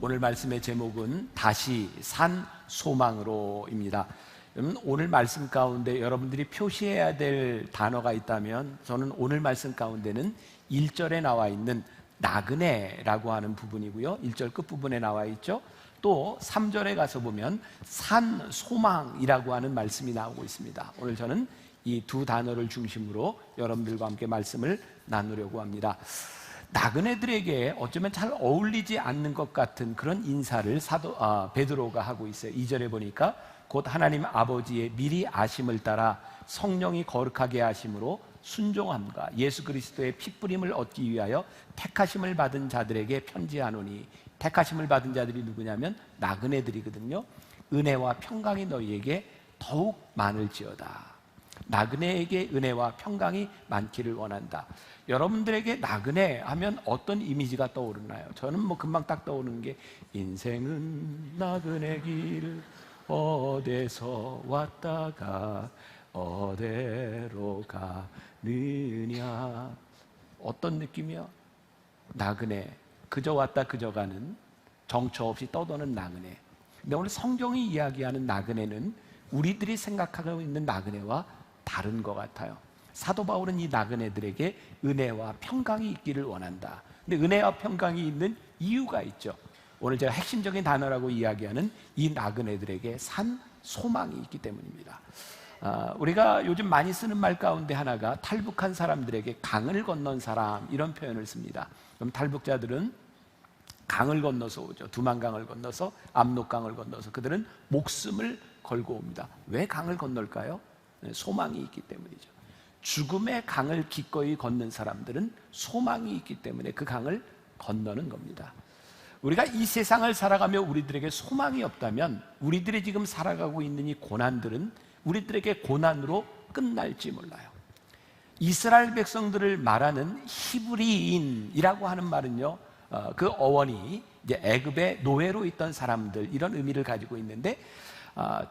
오늘 말씀의 제목은 다시 산 소망으로입니다. 여러분, 오늘 말씀 가운데 여러분들이 표시해야 될 단어가 있다면 저는 오늘 말씀 가운데는 1절에 나와 있는 나그네라고 하는 부분이고요, 1절 끝부분에 나와 있죠. 또 3절에 가서 보면 산 소망이라고 하는 말씀이 나오고 있습니다. 오늘 저는 이 두 단어를 중심으로 여러분들과 함께 말씀을 나누려고 합니다. 나그네들에게 어쩌면 잘 어울리지 않는 것 같은 그런 인사를 베드로가 하고 있어요. 2절에 보니까 곧 하나님 아버지의 미리 아심을 따라 성령이 거룩하게 하심으로 순종함과 예수 그리스도의 핏부림을 얻기 위하여 택하심을 받은 자들에게 편지하노니, 택하심을 받은 자들이 누구냐면 나그네들이거든요. 은혜와 평강이 너희에게 더욱 많을지어다. 나그네에게 은혜와 평강이 많기를 원한다. 여러분들에게 나그네 하면 어떤 이미지가 떠오르나요? 저는 금방 딱 떠오르는 게 인생은 나그네 길 어디서 왔다가 어디로 가느냐. 어떤 느낌이요? 나그네, 그저 왔다 그저 가는 정처 없이 떠도는 나그네. 근데 오늘 성경이 이야기하는 나그네는 우리들이 생각하고 있는 나그네와 다른 것 같아요. 사도 바울은 이 나그네들에게 은혜와 평강이 있기를 원한다. 근데 은혜와 평강이 있는 이유가 있죠. 오늘 제가 핵심적인 단어라고 이야기하는 이 나그네들에게 산 소망이 있기 때문입니다. 우리가 요즘 많이 쓰는 말 가운데 하나가 탈북한 사람들에게 강을 건넌 사람, 이런 표현을 씁니다. 그럼 탈북자들은 강을 건너서 오죠. 두만강을 건너서, 압록강을 건너서 그들은 목숨을 걸고 옵니다. 왜 강을 건널까요? 소망이 있기 때문이죠. 죽음의 강을 기꺼이 걷는 사람들은 소망이 있기 때문에 그 강을 건너는 겁니다. 우리가 이 세상을 살아가며 우리들에게 소망이 없다면 우리들이 지금 살아가고 있는 이 고난들은 우리들에게 고난으로 끝날지 몰라요. 이스라엘 백성들을 말하는 히브리인이라고 하는 말은요, 그 어원이 이제 애굽의 노예로 있던 사람들, 이런 의미를 가지고 있는데,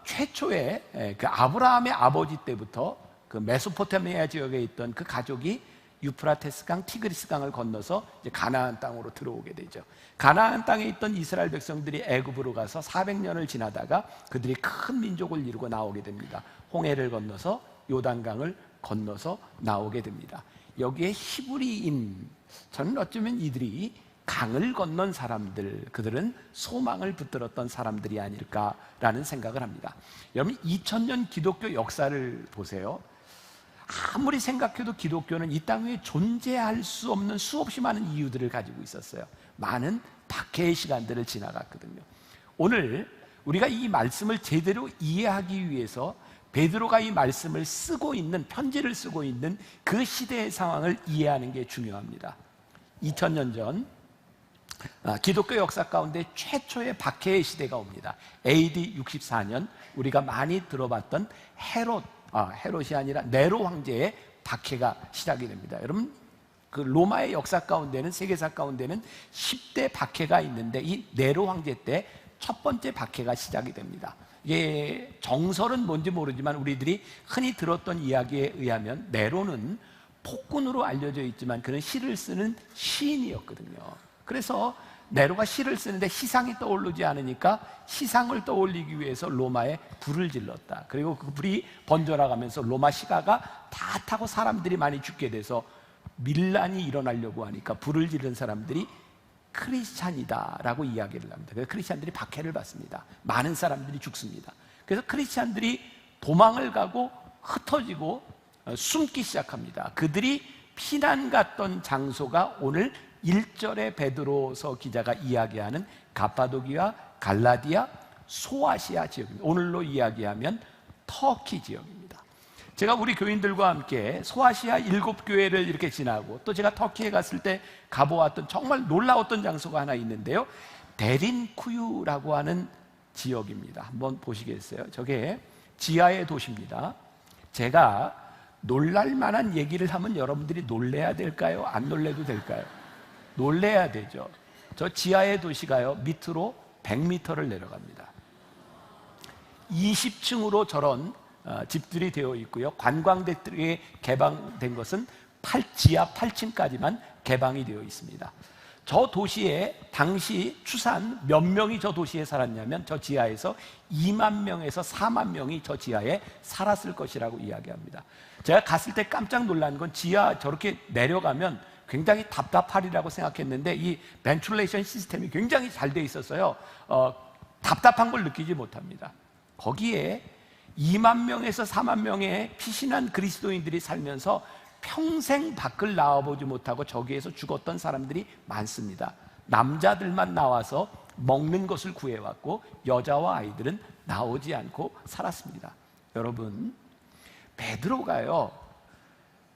최초에 그 아브라함의 아버지 때부터 그 메소포타미아 지역에 있던 그 가족이 유프라테스 강, 티그리스 강을 건너서 이제 가나안 땅으로 들어오게 되죠. 가나안 땅에 있던 이스라엘 백성들이 애굽으로 가서 400년을 지나다가 그들이 큰 민족을 이루고 나오게 됩니다. 홍해를 건너서 요단강을 건너서 나오게 됩니다. 여기에 히브리인, 저는 어쩌면 이들이 강을 건넌 사람들, 그들은 소망을 붙들었던 사람들이 아닐까라는 생각을 합니다. 여러분, 2000년 기독교 역사를 보세요. 아무리 생각해도 기독교는 이 땅 위에 존재할 수 없는 수없이 많은 이유들을 가지고 있었어요. 많은 박해의 시간들을 지나갔거든요. 오늘 우리가 이 말씀을 제대로 이해하기 위해서 베드로가 이 말씀을 쓰고 있는, 편지를 쓰고 있는 그 시대의 상황을 이해하는 게 중요합니다. 2000년 전 기독교 역사 가운데 최초의 박해의 시대가 옵니다. AD 64년 우리가 많이 들어봤던 헤롯이 아니라 네로 황제의 박해가 시작이 됩니다. 여러분, 그 로마의 역사 가운데는, 세계사 가운데는 10대 박해가 있는데 이 네로 황제 때 첫 번째 박해가 시작이 됩니다. 이게 정설은 뭔지 모르지만 우리들이 흔히 들었던 이야기에 의하면 네로는 폭군으로 알려져 있지만 그는 시를 쓰는 시인이었거든요. 그래서 네로가 시를 쓰는데 시상이 떠오르지 않으니까 시상을 떠올리기 위해서 로마에 불을 질렀다. 그리고 그 불이 번져나가면서 로마 시가가 다 타고 사람들이 많이 죽게 돼서 밀란이 일어나려고 하니까 불을 지른 사람들이 크리스찬이다라고 이야기를 합니다. 그래서 크리스찬들이 박해를 받습니다. 많은 사람들이 죽습니다. 그래서 크리스찬들이 도망을 가고 흩어지고 숨기 시작합니다. 그들이 피난 갔던 장소가 오늘 1절의 베드로서 기자가 이야기하는 가파도기아, 갈라디아, 소아시아 지역입니다. 오늘로 이야기하면 터키 지역입니다. 제가 우리 교인들과 함께 소아시아 7교회를 이렇게 지나고 또 제가 터키에 갔을 때 가보았던 정말 놀라웠던 장소가 하나 있는데요, 데린쿠유라고 하는 지역입니다. 한번 보시겠어요? 저게 지하의 도시입니다. 제가 놀랄 만한 얘기를 하면 여러분들이 놀래야 될까요? 안 놀래도 될까요? 놀래야 되죠. 저 지하의 도시가요, 밑으로 100m를 내려갑니다. 20층으로 저런 집들이 되어 있고요, 관광객들에게 개방된 것은 지하 8층까지만 개방이 되어 있습니다. 저 도시에 당시 추산 몇 명이 저 도시에 살았냐면 저 지하에서 2만 명에서 4만 명이 저 지하에 살았을 것이라고 이야기합니다. 제가 갔을 때 깜짝 놀란 건 지하 저렇게 내려가면 굉장히 답답하리라고 생각했는데 이 벤틸레이션 시스템이 굉장히 잘 돼 있어서요, 답답한 걸 느끼지 못합니다. 거기에 2만 명에서 4만 명의 피신한 그리스도인들이 살면서 평생 밖을 나와보지 못하고 저기에서 죽었던 사람들이 많습니다. 남자들만 나와서 먹는 것을 구해왔고 여자와 아이들은 나오지 않고 살았습니다. 여러분, 베드로가요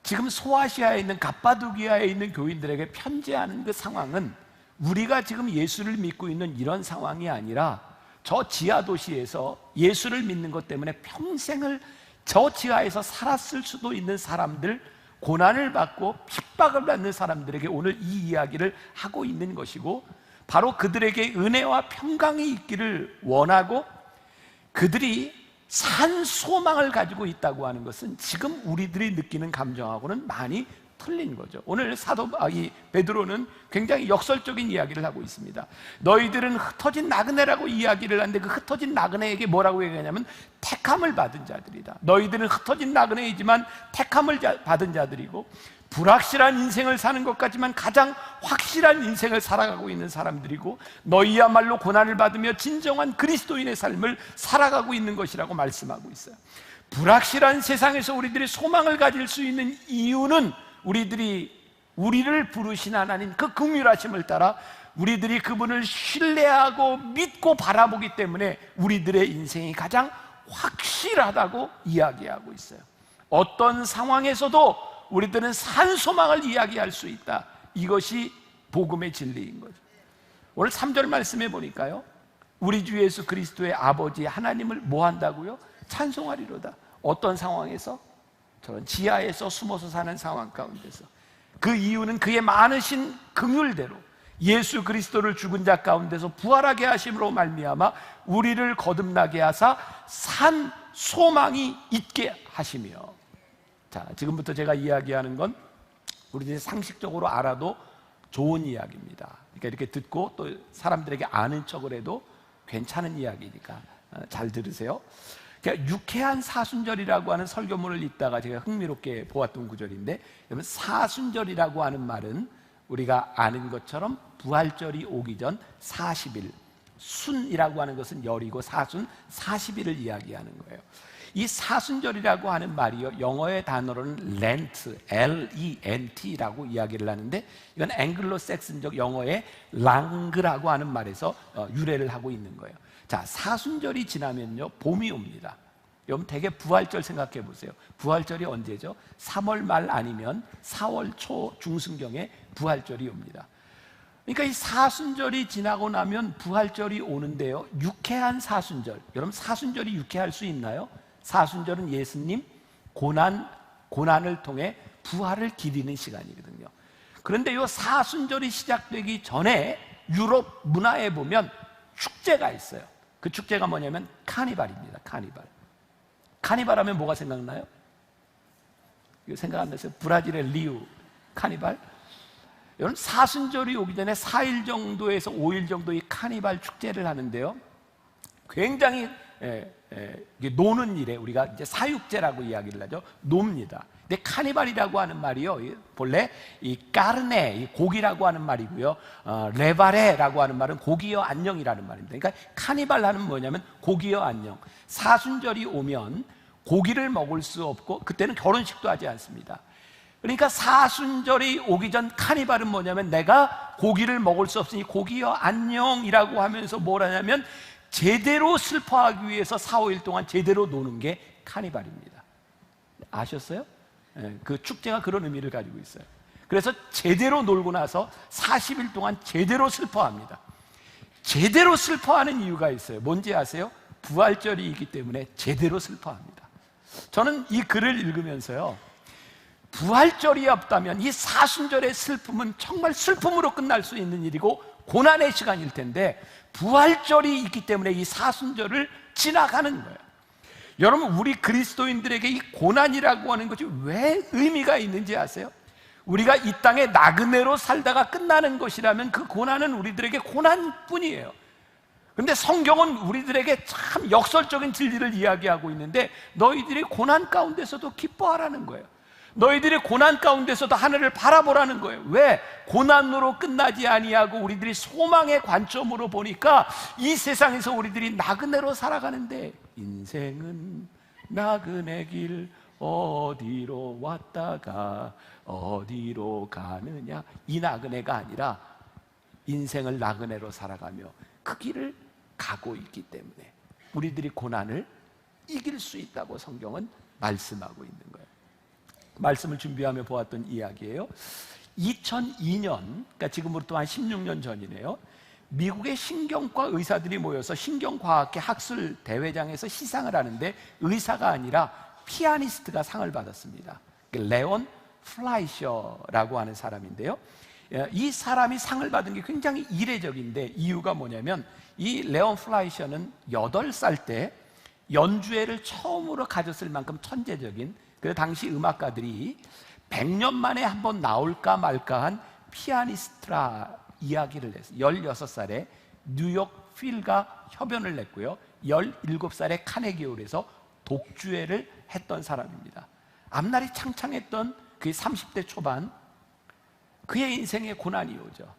지금 소아시아에 있는 갑바도기아에 있는 교인들에게 편지하는 그 상황은 우리가 지금 예수를 믿고 있는 이런 상황이 아니라 저 지하 도시에서 예수를 믿는 것 때문에 평생을 저 지하에서 살았을 수도 있는 사람들, 고난을 받고 핍박을 받는 사람들에게 오늘 이 이야기를 하고 있는 것이고, 바로 그들에게 은혜와 평강이 있기를 원하고 그들이 산 소망을 가지고 있다고 하는 것은 지금 우리들이 느끼는 감정하고는 많이 틀린 거죠. 오늘 이 베드로는 굉장히 역설적인 이야기를 하고 있습니다. 너희들은 흩어진 나그네라고 이야기를 하는데 그 흩어진 나그네에게 뭐라고 얘기하냐면 택함을 받은 자들이다. 너희들은 흩어진 나그네이지만 택함을 받은 자들이고 불확실한 인생을 사는 것 같지만 가장 확실한 인생을 살아가고 있는 사람들이고 너희야말로 고난을 받으며 진정한 그리스도인의 삶을 살아가고 있는 것이라고 말씀하고 있어요. 불확실한 세상에서 우리들이 소망을 가질 수 있는 이유는 우리를 부르신 하나님 그 긍휼하심을 따라 우리들이 그분을 신뢰하고 믿고 바라보기 때문에 우리들의 인생이 가장 확실하다고 이야기하고 있어요. 어떤 상황에서도 우리들은 산 소망을 이야기할 수 있다. 이것이 복음의 진리인 거죠. 오늘 3절 말씀해 보니까요, 우리 주 예수 그리스도의 아버지 하나님을 뭐 한다고요? 찬송하리로다. 어떤 상황에서? 저런 지하에서 숨어서 사는 상황 가운데서. 그 이유는 그의 많으신 긍휼대로 예수 그리스도를 죽은 자 가운데서 부활하게 하심으로 말미암아 우리를 거듭나게 하사 산 소망이 있게 하시며. 자, 지금부터 제가 이야기하는 건 우리들이 상식적으로 알아도 좋은 이야기입니다. 그러니까 이렇게 듣고 또 사람들에게 아는 척을 해도 괜찮은 이야기니까 잘 들으세요. 그러니까 유쾌한 사순절이라고 하는 설교문을 읽다가 제가 흥미롭게 보았던 구절인데, 여러분, 사순절이라고 하는 말은 우리가 아는 것처럼 부활절이 오기 전 40일, 순이라고 하는 것은 열이고 사순 40일을 이야기하는 거예요. 이 사순절이라고 하는 말이요, 영어의 단어로는 Lent, L-E-N-T라고 이야기를 하는데, 이건 앵글로색슨적 영어의 랑그라고 하는 말에서 유래를 하고 있는 거예요. 자, 사순절이 지나면요 봄이 옵니다. 여러분 되게 부활절 생각해 보세요. 부활절이 언제죠? 3월 말 아니면 4월 초 중순경에 부활절이 옵니다. 그러니까 이 사순절이 지나고 나면 부활절이 오는데요, 유쾌한 사순절. 여러분, 사순절이 유쾌할 수 있나요? 사순절은 예수님 고난을 통해 부활을 기리는 시간이거든요. 그런데 이 사순절이 시작되기 전에 유럽 문화에 보면 축제가 있어요. 그 축제가 뭐냐면 카니발입니다. 카니발 하면 뭐가 생각나요? 이거 생각 안 나세요? 브라질의 리우 카니발. 여러분, 사순절이 오기 전에 4일 정도에서 5일 정도 이 카니발 축제를 하는데요, 굉장히 노는 일에 우리가 이제 사육제라고 이야기를 하죠. 놉니다. 근데 카니발이라고 하는 말이요, 본래 이 까르네, 이 고기라고 하는 말이고요, 레바레라고 하는 말은 고기여 안녕이라는 말입니다. 그러니까 카니발 하는 뭐냐면 고기여 안녕. 사순절이 오면 고기를 먹을 수 없고 그때는 결혼식도 하지 않습니다. 그러니까 사순절이 오기 전 카니발은 뭐냐면 내가 고기를 먹을 수 없으니 고기여 안녕이라고 하면서 뭘 하냐면 제대로 슬퍼하기 위해서 4, 5일 동안 제대로 노는 게 카니발입니다. 아셨어요? 그 축제가 그런 의미를 가지고 있어요. 그래서 제대로 놀고 나서 40일 동안 제대로 슬퍼합니다. 제대로 슬퍼하는 이유가 있어요. 뭔지 아세요? 부활절이 있기 때문에 제대로 슬퍼합니다. 저는 이 글을 읽으면서요, 부활절이 없다면 이 사순절의 슬픔은 정말 슬픔으로 끝날 수 있는 일이고 고난의 시간일 텐데, 부활절이 있기 때문에 이 사순절을 지나가는 거예요. 여러분, 우리 그리스도인들에게 이 고난이라고 하는 것이 왜 의미가 있는지 아세요? 우리가 이 땅에 나그네로 살다가 끝나는 것이라면 그 고난은 우리들에게 고난뿐이에요. 근데 성경은 우리들에게 참 역설적인 진리를 이야기하고 있는데, 너희들이 고난 가운데서도 기뻐하라는 거예요. 너희들이 고난 가운데서도 하늘을 바라보라는 거예요. 왜? 고난으로 끝나지 아니하고 우리들이 소망의 관점으로 보니까 이 세상에서 우리들이 나그네로 살아가는데, 인생은 나그네 길 어디로 왔다가 어디로 가느냐, 이 나그네가 아니라 인생을 나그네로 살아가며 그 길을 가고 있기 때문에 우리들이 고난을 이길 수 있다고 성경은 말씀하고 있는 거예요. 말씀을 준비하며 보았던 이야기예요. 2002년, 그러니까 지금으로부터 한 16년 전이네요. 미국의 신경과 의사들이 모여서 신경과학회 학술 대회장에서 시상을 하는데, 의사가 아니라 피아니스트가 상을 받았습니다. 레온 플라이셔라고 하는 사람인데요, 이 사람이 상을 받은 게 굉장히 이례적인데, 이유가 뭐냐면 이 레온 플라이셔는 8살 때 연주회를 처음으로 가졌을 만큼 천재적인, 그 당시 음악가들이 100년 만에 한번 나올까 말까한 피아니스트라 이야기를 했어요. 16살에 뉴욕 필과 협연을 냈고요, 17살에 카네기홀에서 독주회를 했던 사람입니다. 앞날이 창창했던 그 30대 초반, 그의 인생에 고난이 오죠.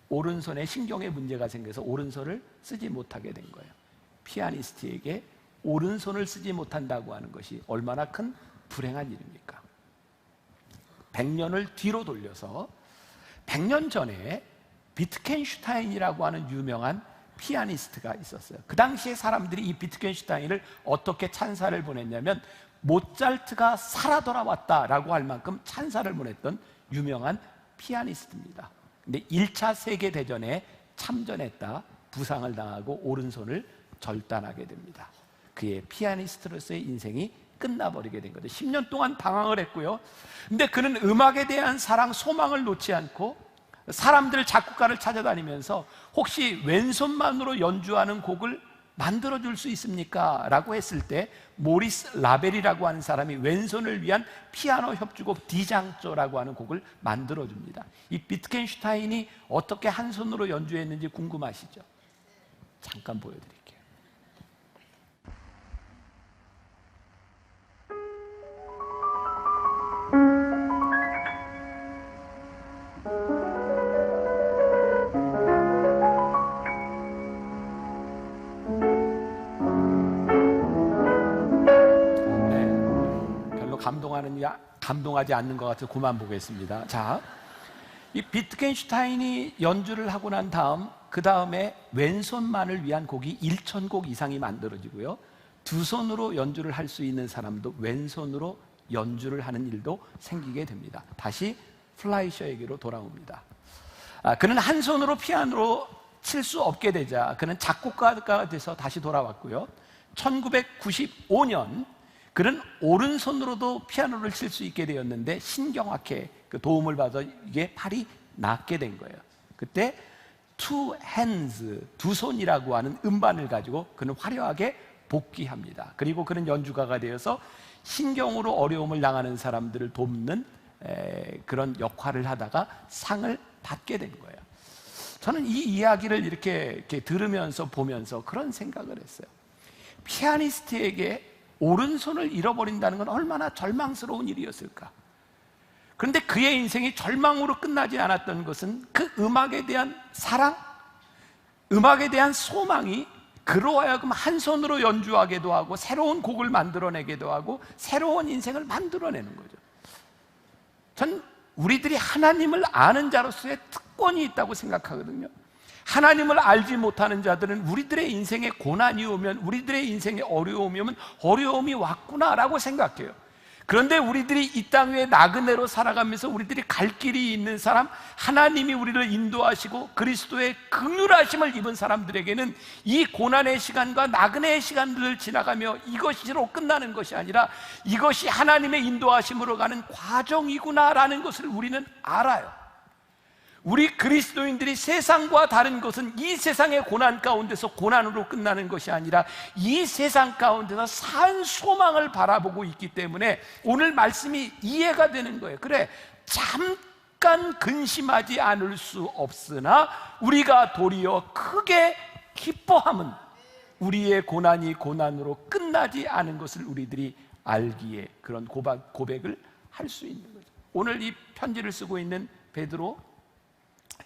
오른손에 신경에 문제가 생겨서 오른손을 쓰지 못하게 된 거예요. 피아니스트에게 오른손을 쓰지 못한다고 하는 것이 얼마나 큰 불행한 일입니까? 100년을 뒤로 돌려서 100년 전에 비트겐슈타인이라고 하는 유명한 피아니스트가 있었어요. 그 당시에 사람들이 이 비트겐슈타인을 어떻게 찬사를 보냈냐면, 모차르트가 살아 돌아왔다라고 할 만큼 찬사를 보냈던 유명한 피아니스트입니다. 근데 1차 세계대전에 참전했다 부상을 당하고 오른손을 절단하게 됩니다. 그의 피아니스트로서의 인생이 끝나버리게 된 거죠. 10년 동안 방황을 했고요. 근데 그는 음악에 대한 사랑, 소망을 놓지 않고 사람들, 작곡가를 찾아다니면서 혹시 왼손만으로 연주하는 곡을 만들어줄 수 있습니까? 라고 했을 때 모리스 라벨이라고 하는 사람이 왼손을 위한 피아노 협주곡 디장조라고 하는 곡을 만들어줍니다. 이 비트겐슈타인이 어떻게 한 손으로 연주했는지 궁금하시죠? 잠깐 보여드릴게요. 감동하지 않는 것 같아서 그만 보겠습니다. 자, 이 비트겐슈타인이 연주를 하고 난 다음, 그 다음에 왼손만을 위한 곡이 1000곡 이상이 만들어지고요, 두 손으로 연주를 할 수 있는 사람도 왼손으로 연주를 하는 일도 생기게 됩니다. 다시 플라이셔에게로 돌아옵니다. 그는 한 손으로 피아노로 칠 수 없게 되자 그는 작곡가가 돼서 다시 돌아왔고요, 1995년 그는 오른손으로도 피아노를 칠 수 있게 되었는데, 신경학회 그 도움을 받아 이게 팔이 낫게 된 거예요. 그때 two hands, 두 손이라고 하는 음반을 가지고 그는 화려하게 복귀합니다. 그리고 그는 연주가가 되어서 신경으로 어려움을 당하는 사람들을 돕는 그런 역할을 하다가 상을 받게 된 거예요. 저는 이 이야기를 이렇게 들으면서 보면서 그런 생각을 했어요. 피아니스트에게 오른손을 잃어버린다는 건 얼마나 절망스러운 일이었을까. 그런데 그의 인생이 절망으로 끝나지 않았던 것은 그 음악에 대한 사랑, 음악에 대한 소망이 그로 하여금 한 손으로 연주하게도 하고 새로운 곡을 만들어내기도 하고 새로운 인생을 만들어내는 거죠. 전 우리들이 하나님을 아는 자로서의 특권이 있다고 생각하거든요. 하나님을 알지 못하는 자들은 우리들의 인생에 고난이 오면, 우리들의 인생에 어려움이 오면 어려움이 왔구나라고 생각해요. 그런데 우리들이 이 땅 위에 나그네로 살아가면서 우리들이 갈 길이 있는 사람, 하나님이 우리를 인도하시고 그리스도의 긍휼하심을 입은 사람들에게는 이 고난의 시간과 나그네의 시간들을 지나가며 이것으로 끝나는 것이 아니라 이것이 하나님의 인도하심으로 가는 과정이구나라는 것을 우리는 알아요. 우리 그리스도인들이 세상과 다른 것은 이 세상의 고난 가운데서 고난으로 끝나는 것이 아니라 이 세상 가운데서 산 소망을 바라보고 있기 때문에 오늘 말씀이 이해가 되는 거예요. 그래, 잠깐 근심하지 않을 수 없으나 우리가 도리어 크게 기뻐함은 우리의 고난이 고난으로 끝나지 않은 것을 우리들이 알기에 그런 고백을 할 수 있는 거죠. 오늘 이 편지를 쓰고 있는 베드로,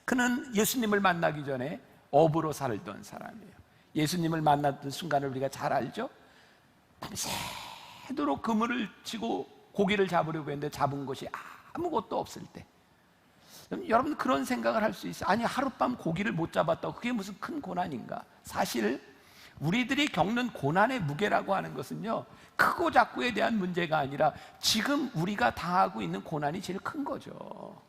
그는 예수님을 만나기 전에 어부로 살던 사람이에요. 예수님을 만났던 순간을 우리가 잘 알죠? 밤새도록 그물을 치고 고기를 잡으려고 했는데 잡은 것이 아무것도 없을 때, 여러분 그런 생각을 할 수 있어요. 아니, 하룻밤 고기를 못 잡았다고 그게 무슨 큰 고난인가? 사실 우리들이 겪는 고난의 무게라고 하는 것은요, 크고 작고에 대한 문제가 아니라 지금 우리가 당하고 있는 고난이 제일 큰 거죠.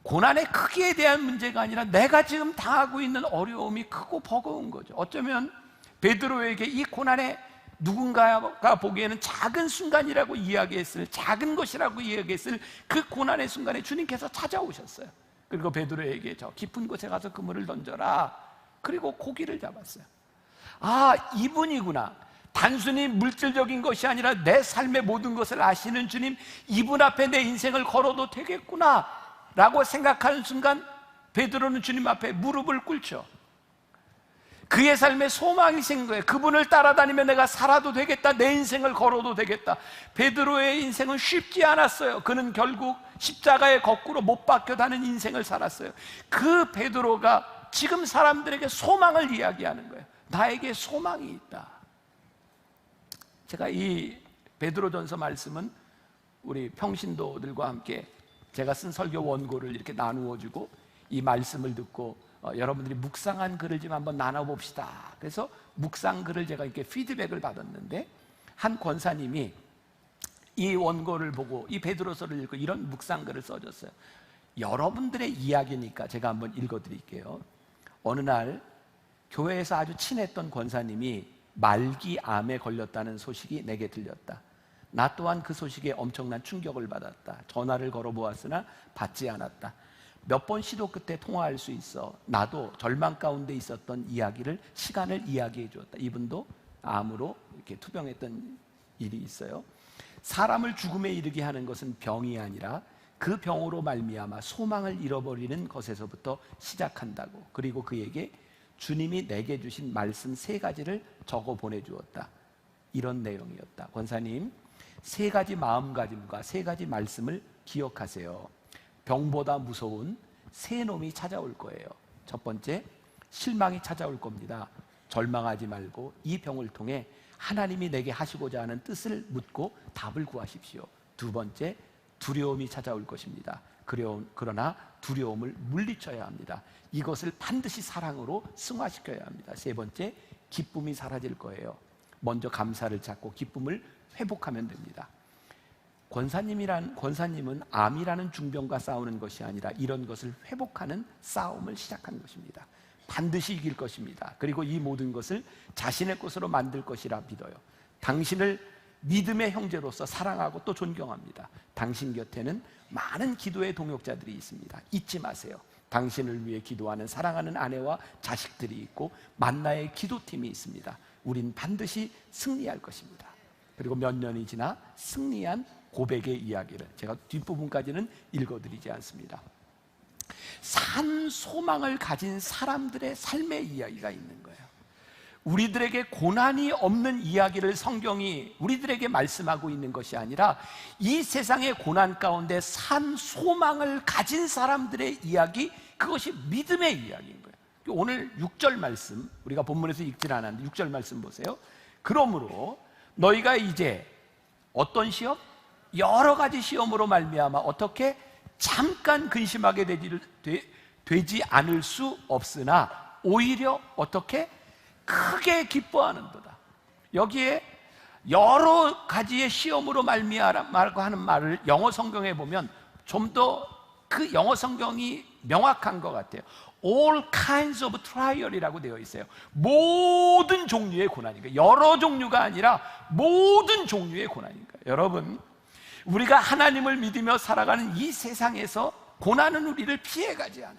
고난의 크기에 대한 문제가 아니라 내가 지금 당하고 있는 어려움이 크고 버거운 거죠. 어쩌면 베드로에게 이 고난의 누군가가 보기에는 작은 순간이라고 이야기했을, 작은 것이라고 이야기했을 그 고난의 순간에 주님께서 찾아오셨어요. 그리고 베드로에게 저 깊은 곳에 가서 그물을 던져라. 그리고 고기를 잡았어요. 아, 이분이구나. 단순히 물질적인 것이 아니라 내 삶의 모든 것을 아시는 주님, 이분 앞에 내 인생을 걸어도 되겠구나 라고 생각하는 순간 베드로는 주님 앞에 무릎을 꿇죠. 그의 삶에 소망이 생긴 거예요. 그분을 따라다니면 내가 살아도 되겠다, 내 인생을 걸어도 되겠다. 베드로의 인생은 쉽지 않았어요. 그는 결국 십자가에 거꾸로 못 박혀 다는 인생을 살았어요. 그 베드로가 지금 사람들에게 소망을 이야기하는 거예요. 나에게 소망이 있다. 제가 이 베드로전서 말씀은 우리 평신도들과 함께 제가 쓴 설교 원고를 이렇게 나누어 주고 이 말씀을 듣고 여러분들이 묵상한 글을 좀 한번 나눠봅시다. 그래서 묵상 글을 제가 이렇게 피드백을 받았는데, 한 권사님이 이 원고를 보고 이 베드로서를 읽고 이런 묵상 글을 써줬어요. 여러분들의 이야기니까 제가 한번 읽어드릴게요. 어느 날 교회에서 아주 친했던 권사님이 말기암에 걸렸다는 소식이 내게 들렸다. 나 또한 그 소식에 엄청난 충격을 받았다. 전화를 걸어보았으나 받지 않았다. 몇 번 시도 끝에 통화할 수 있어 나도 절망 가운데 있었던 시간을 이야기해 주었다. 이분도 암으로 이렇게 투병했던 일이 있어요. 사람을 죽음에 이르게 하는 것은 병이 아니라 그 병으로 말미암아 소망을 잃어버리는 것에서부터 시작한다고. 그리고 그에게 주님이 내게 주신 말씀 3가지를 적어 보내주었다. 이런 내용이었다. 권사님, 3가지 마음가짐과 3가지 말씀을 기억하세요. 병보다 무서운 새 놈이 찾아올 거예요. 첫 번째, 실망이 찾아올 겁니다. 절망하지 말고 이 병을 통해 하나님이 내게 하시고자 하는 뜻을 묻고 답을 구하십시오. 두 번째, 두려움이 찾아올 것입니다. 그러나 두려움을 물리쳐야 합니다. 이것을 반드시 사랑으로 승화시켜야 합니다. 세 번째, 기쁨이 사라질 거예요. 먼저 감사를 찾고 기쁨을 회복하면 됩니다. 권사님은 암이라는 중병과 싸우는 것이 아니라 이런 것을 회복하는 싸움을 시작한 것입니다. 반드시 이길 것입니다. 그리고 이 모든 것을 자신의 것으로 만들 것이라 믿어요. 당신을 믿음의 형제로서 사랑하고 또 존경합니다. 당신 곁에는 많은 기도의 동역자들이 있습니다. 잊지 마세요. 당신을 위해 기도하는 사랑하는 아내와 자식들이 있고 만나의 기도팀이 있습니다. 우린 반드시 승리할 것입니다. 그리고 몇 년이 지나 승리한 고백의 이야기를 제가 뒷부분까지는 읽어드리지 않습니다. 산 소망을 가진 사람들의 삶의 이야기가 있는 거예요. 우리들에게 고난이 없는 이야기를 성경이 우리들에게 말씀하고 있는 것이 아니라 이 세상의 고난 가운데 산 소망을 가진 사람들의 이야기, 그것이 믿음의 이야기인 거예요. 오늘 6절 말씀, 우리가 본문에서 읽질 않았는데 6절 말씀 보세요. 그러므로 너희가 이제 어떤 시험? 여러 가지 시험으로 말미암아 어떻게 잠깐 근심하게 되지 않을 수 없으나 오히려 어떻게 크게 기뻐하는도다. 여기에 여러 가지의 시험으로 말미암아라고 하는 말을 영어 성경에 보면 좀 더 그 영어 성경이 명확한 것 같아요. All kinds of trial이라고 되어 있어요. 모든 종류의 고난인가, 여러 종류가 아니라 모든 종류의 고난인가. 여러분, 우리가 하나님을 믿으며 살아가는 이 세상에서 고난은 우리를 피해가지 않아요.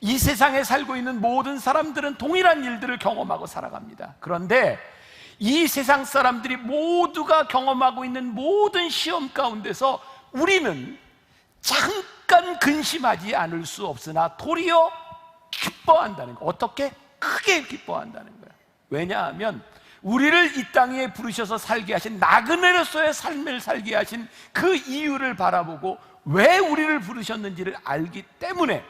이 세상에 살고 있는 모든 사람들은 동일한 일들을 경험하고 살아갑니다. 그런데 이 세상 사람들이 모두가 경험하고 있는 모든 시험 가운데서 우리는 잠깐 근심하지 않을 수 없으나 도리어 기뻐한다는 거예요. 어떻게? 크게 기뻐한다는 거예요. 왜냐하면 우리를 이 땅에 부르셔서 살게 하신, 나그네로서의 삶을 살게 하신 그 이유를 바라보고 왜 우리를 부르셨는지를 알기 때문에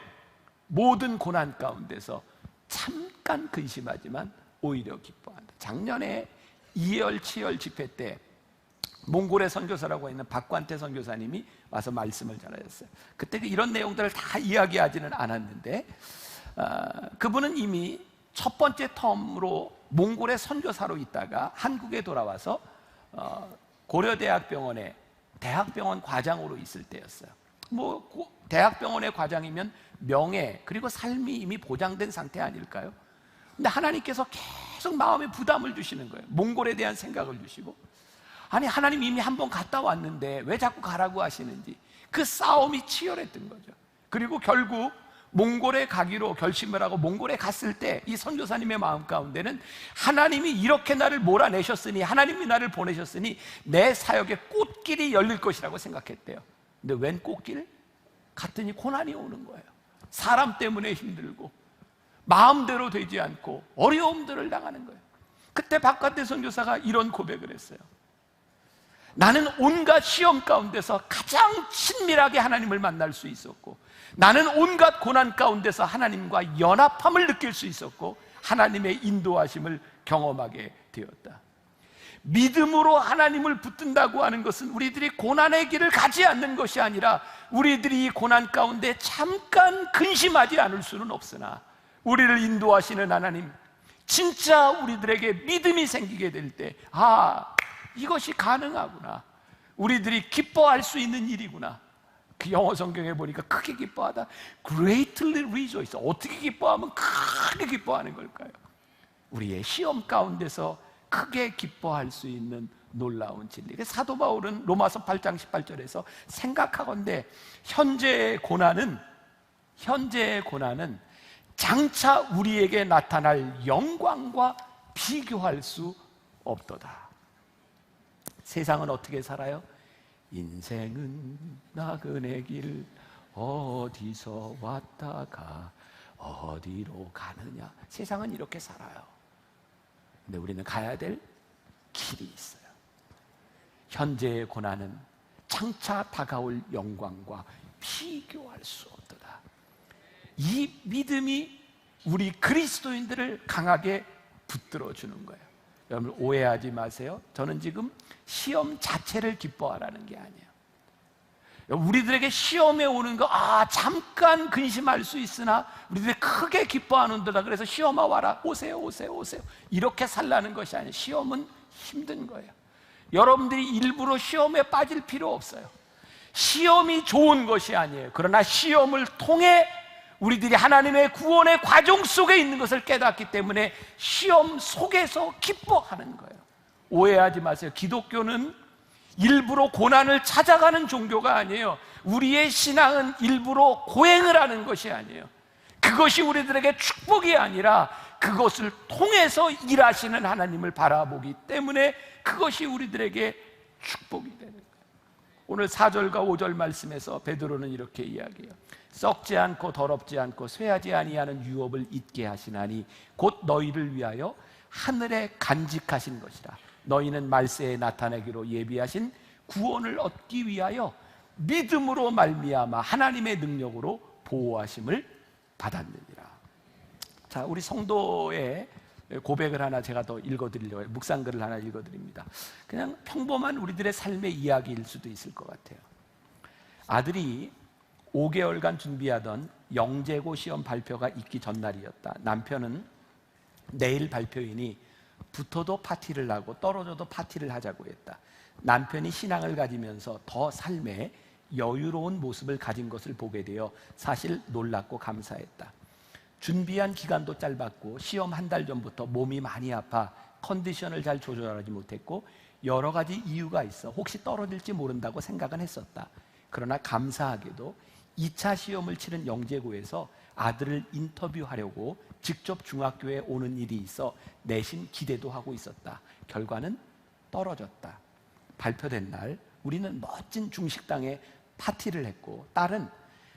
모든 고난 가운데서 잠깐 근심하지만 오히려 기뻐한다. 작년에 2월, 7월 집회 때 몽골의 선교사라고 있는 박관태 선교사님이 와서 말씀을 전하셨어요. 그때 이런 내용들을 다 이야기하지는 않았는데 그분은 이미 첫 번째 텀으로 몽골의 선교사로 있다가 한국에 돌아와서 고려대학병원에 대학병원 과장으로 있을 때였어요. 대학병원의 과장이면 명예 그리고 삶이 이미 보장된 상태 아닐까요? 근데 하나님께서 계속 마음에 부담을 주시는 거예요. 몽골에 대한 생각을 주시고, 아니 하나님 이미 한 번 갔다 왔는데 왜 자꾸 가라고 하시는지, 그 싸움이 치열했던 거죠. 그리고 결국 몽골에 가기로 결심을 하고 몽골에 갔을 때 이 선교사님의 마음 가운데는 하나님이 이렇게 나를 몰아내셨으니, 하나님이 나를 보내셨으니 내 사역의 꽃길이 열릴 것이라고 생각했대요. 근데 웬 꽃길? 갔더니 고난이 오는 거예요. 사람 때문에 힘들고 마음대로 되지 않고 어려움들을 당하는 거예요. 그때 박관태 선교사가 이런 고백을 했어요. 나는 온갖 시험 가운데서 가장 친밀하게 하나님을 만날 수 있었고, 나는 온갖 고난 가운데서 하나님과 연합함을 느낄 수 있었고, 하나님의 인도하심을 경험하게 되었다. 믿음으로 하나님을 붙든다고 하는 것은 우리들이 고난의 길을 가지 않는 것이 아니라 우리들이 이 고난 가운데 잠깐 근심하지 않을 수는 없으나 우리를 인도하시는 하나님, 진짜 우리들에게 믿음이 생기게 될 때, 이것이 가능하구나, 우리들이 기뻐할 수 있는 일이구나. 그 영어 성경에 보니까 크게 기뻐하다, greatly rejoice. 어떻게 기뻐하면 크게 기뻐하는 걸까요? 우리의 시험 가운데서 크게 기뻐할 수 있는 놀라운 진리. 사도 바울은 로마서 8장 18절에서 생각하건대 현재의 고난은 장차 우리에게 나타날 영광과 비교할 수 없도다. 세상은 어떻게 살아요? 인생은 나그네 길, 어디서 왔다가 어디로 가느냐. 세상은 이렇게 살아요. 근데 우리는 가야 될 길이 있어요. 현재의 고난은 장차 다가올 영광과 비교할 수 없도다. 이 믿음이 우리 그리스도인들을 강하게 붙들어 주는 거예요. 여러분 오해하지 마세요. 저는 지금 시험 자체를 기뻐하라는 게 아니에요. 우리들에게 시험에 오는 거 잠깐 근심할 수 있으나 우리들이 크게 기뻐하는 데다 그래서 시험아 와라, 오세요 이렇게 살라는 것이 아니에요. 시험은 힘든 거예요. 여러분들이 일부러 시험에 빠질 필요 없어요. 시험이 좋은 것이 아니에요. 그러나 시험을 통해 우리들이 하나님의 구원의 과정 속에 있는 것을 깨닫기 때문에 시험 속에서 기뻐하는 거예요. 오해하지 마세요. 기독교는 일부러 고난을 찾아가는 종교가 아니에요. 우리의 신앙은 일부러 고행을 하는 것이 아니에요. 그것이 우리들에게 축복이 아니라 그것을 통해서 일하시는 하나님을 바라보기 때문에 그것이 우리들에게 축복이 되는 거예요. 오늘 4절과 5절 말씀에서 베드로는 이렇게 이야기해요. 썩지 않고 더럽지 않고 쇠하지 아니하는 유업을 잊게 하시나니 곧 너희를 위하여 하늘에 간직하신 것이라. 너희는 말세에 나타내기로 예비하신 구원을 얻기 위하여 믿음으로 말미암아 하나님의 능력으로 보호하심을 받았느니라. 자, 우리 성도의 고백을 하나 제가 더 읽어드리려고 해요. 묵상글을 하나 읽어드립니다. 그냥 평범한 우리들의 삶의 이야기일 수도 있을 것 같아요. 아들이 5개월간 준비하던 영재고 시험 발표가 있기 전날이었다. 남편은 내일 발표이니 붙어도 파티를 하고 떨어져도 파티를 하자고 했다. 남편이 신앙을 가지면서 더 삶에 여유로운 모습을 가진 것을 보게 되어 사실 놀랍고 감사했다. 준비한 기간도 짧았고 시험 한 달 전부터 몸이 많이 아파 컨디션을 잘 조절하지 못했고 여러 가지 이유가 있어 혹시 떨어질지 모른다고 생각은 했었다. 그러나 감사하게도 2차 시험을 치른 영재고에서 아들을 인터뷰하려고 직접 중학교에 오는 일이 있어 내심 기대도 하고 있었다. 결과는 떨어졌다. 발표된 날 우리는 멋진 중식당에 파티를 했고, 딸은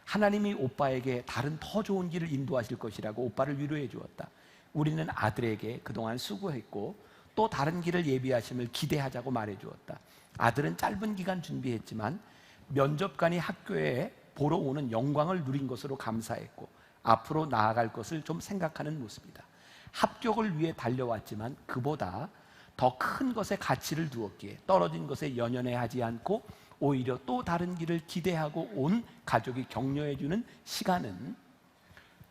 하나님이 오빠에게 다른 더 좋은 길을 인도하실 것이라고 오빠를 위로해 주었다. 우리는 아들에게 그동안 수고했고 또 다른 길을 예비하심을 기대하자고 말해 주었다. 아들은 짧은 기간 준비했지만 면접관이 학교에 보러 오는 영광을 누린 것으로 감사했고 앞으로 나아갈 것을 좀 생각하는 모습이다. 합격을 위해 달려왔지만 그보다 더 큰 것에 가치를 두었기에 떨어진 것에 연연해하지 않고 오히려 또 다른 길을 기대하고 온 가족이 격려해주는 시간은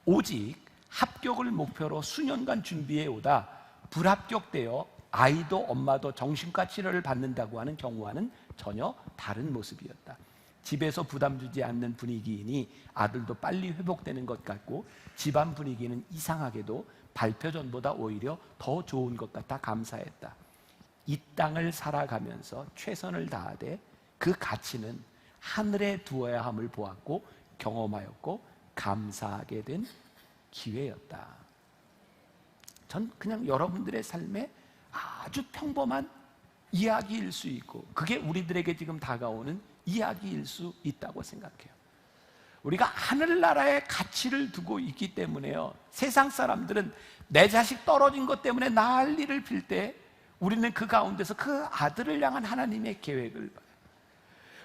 오직 합격을 목표로 수년간 준비해 오다 불합격되어 아이도 엄마도 정신과 치료를 받는다고 하는 경우와는 전혀 다른 모습이었다. 집에서 부담 주지 않는 분위기이니 아들도 빨리 회복되는 것 같고 집안 분위기는 이상하게도 발표 전보다 오히려 더 좋은 것 같아 감사했다. 이 땅을 살아가면서 최선을 다하되 그 가치는 하늘에 두어야 함을 보았고 경험하였고 감사하게 된 기회였다. 전 그냥 여러분들의 삶에 아주 평범한 이야기일 수 있고 그게 우리들에게 지금 다가오는 이야기일 수 있다고 생각해요. 우리가 하늘나라의 가치를 두고 있기 때문에요, 세상 사람들은 내 자식 떨어진 것 때문에 난리를 필 때 우리는 그 가운데서 그 아들을 향한 하나님의 계획을 봐요.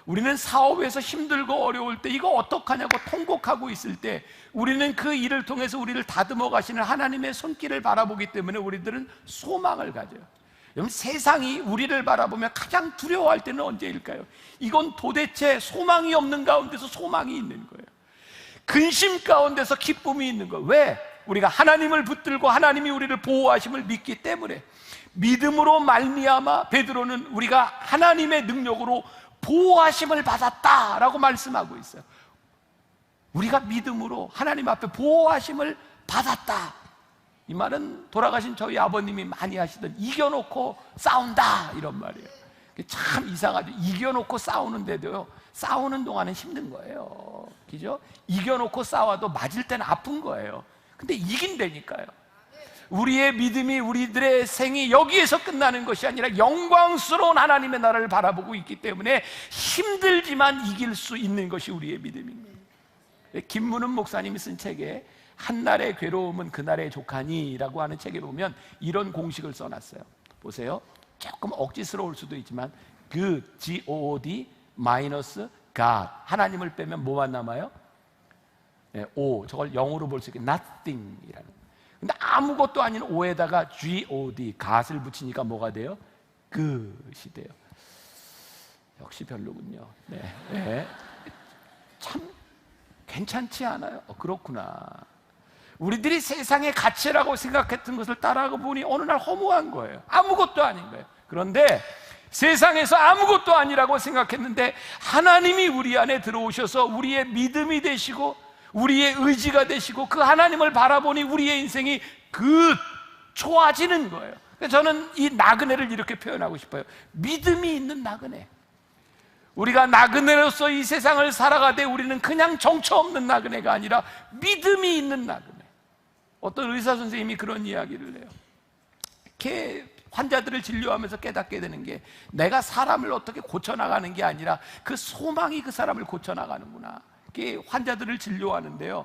우리는 사업에서 힘들고 어려울 때 이거 어떡하냐고 통곡하고 있을 때 우리는 그 일을 통해서 우리를 다듬어 가시는 하나님의 손길을 바라보기 때문에 우리들은 소망을 가져요. 여러분, 세상이 우리를 바라보며 가장 두려워할 때는 언제일까요? 이건 도대체 소망이 없는 가운데서 소망이 있는 거예요. 근심 가운데서 기쁨이 있는 거예요. 왜? 우리가 하나님을 붙들고 하나님이 우리를 보호하심을 믿기 때문에. 믿음으로 말미암아 베드로는 우리가 하나님의 능력으로 보호하심을 받았다라고 말씀하고 있어요. 우리가 믿음으로 하나님 앞에 보호하심을 받았다. 이 말은 돌아가신 저희 아버님이 많이 하시던 이겨놓고 싸운다 이런 말이에요. 참 이상하죠. 이겨놓고 싸우는데도요, 싸우는 동안은 힘든 거예요. 그죠? 이겨놓고 싸워도 맞을 때는 아픈 거예요. 근데 이긴다니까요. 우리의 믿음이, 우리들의 생이 여기에서 끝나는 것이 아니라 영광스러운 하나님의 나라를 바라보고 있기 때문에 힘들지만 이길 수 있는 것이 우리의 믿음입니다. 김문은 목사님이 쓴 책에 한날의 괴로움은 그날의 족하니라고 하는 책에 보면 이런 공식을 써놨어요. 보세요. 조금 억지스러울 수도 있지만 good, G-O-O-D 마이너스 God, 하나님을 빼면 뭐만 남아요? 네, O, 저걸 영어로 볼 수 있게 nothing이라는. 근데 아무것도 아닌 O에다가 G-O-D, God을 붙이니까 뭐가 돼요? good이 돼요. 역시 별로군요. 네. 네. 참 괜찮지 않아요? 그렇구나. 우리들이 세상의 가치라고 생각했던 것을 따라가고 보니 어느 날 허무한 거예요. 아무것도 아닌 거예요. 그런데 세상에서 아무것도 아니라고 생각했는데 하나님이 우리 안에 들어오셔서 우리의 믿음이 되시고 우리의 의지가 되시고 그 하나님을 바라보니 우리의 인생이 좋아지는 거예요. 그래서 저는 이 나그네를 이렇게 표현하고 싶어요. 믿음이 있는 나그네. 우리가 나그네로서 이 세상을 살아가되 우리는 그냥 정처 없는 나그네가 아니라 믿음이 있는 나그네. 어떤 의사 선생님이 그런 이야기를 해요. 이렇게 환자들을 진료하면서 깨닫게 되는 게 내가 사람을 어떻게 고쳐나가는 게 아니라 그 소망이 그 사람을 고쳐나가는구나. 이렇게 환자들을 진료하는데요,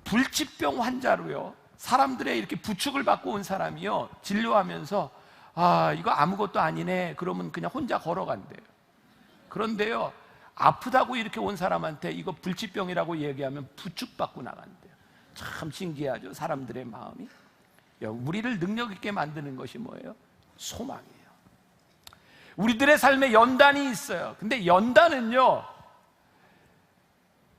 불치병 환자로요, 사람들의 이렇게 부축을 받고 온 사람이요, 진료하면서 이거 아무것도 아니네 그러면 그냥 혼자 걸어간대요. 그런데요, 아프다고 이렇게 온 사람한테 이거 불치병이라고 얘기하면 부축받고 나간대요. 참 신기하죠, 사람들의 마음이. 우리를 능력 있게 만드는 것이 뭐예요? 소망이에요. 우리들의 삶에 연단이 있어요. 근데 연단은요,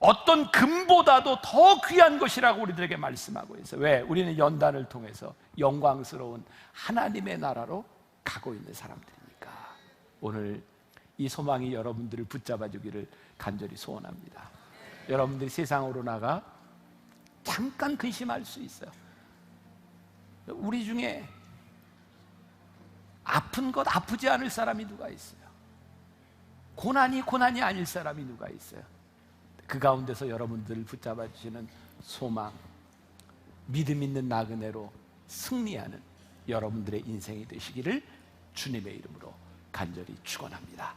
어떤 금보다도 더 귀한 것이라고 우리들에게 말씀하고 있어요. 왜? 우리는 연단을 통해서 영광스러운 하나님의 나라로 가고 있는 사람들이니까. 오늘 이 소망이 여러분들을 붙잡아 주기를 간절히 소원합니다. 여러분들이 세상으로 나가 잠깐 근심할 수 있어요. 우리 중에 아픈 것 아프지 않을 사람이 누가 있어요? 고난이 아닐 사람이 누가 있어요? 그 가운데서 여러분들을 붙잡아 주시는 소망, 믿음 있는 나그네로 승리하는 여러분들의 인생이 되시기를 주님의 이름으로 간절히 축원합니다.